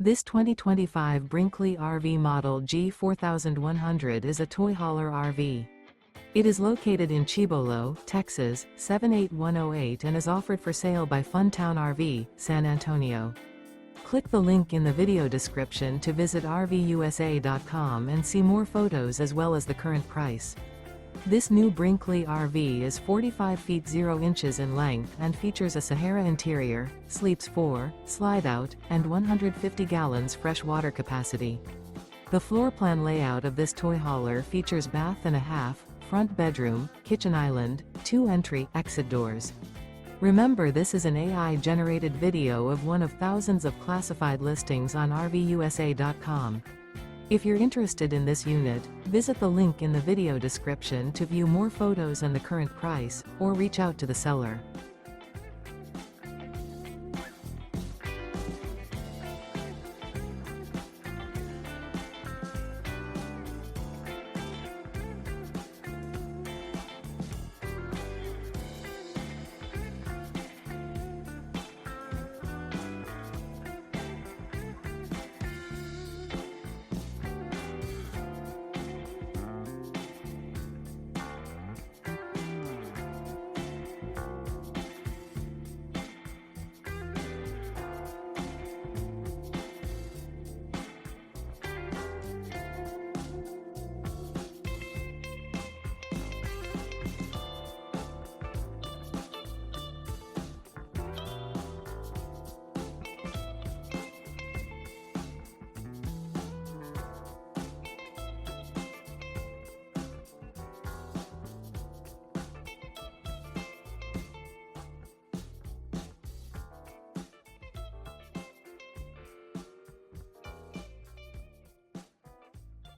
This 2025 Brinkley RV Model G 4100 is a toy hauler RV. It is located in Cibolo, Texas, 78108 and is offered for sale by Funtown RV, San Antonio. Click the link in the video description to visit RVUSA.com and see more photos as well as the current price. This new Brinkley RV is 45 feet 0 inches in length and features a SAHARA interior, sleeps 4, slide-out, and 150 gallons fresh water capacity. The floor plan layout of this toy hauler features bath and a half, front bedroom, kitchen island, 2 entry/exit doors. Remember, this is an AI-generated video of one of thousands of classified listings on RVUSA.com. If you're interested in this unit, visit the link in the video description to view more photos and the current price, or reach out to the seller.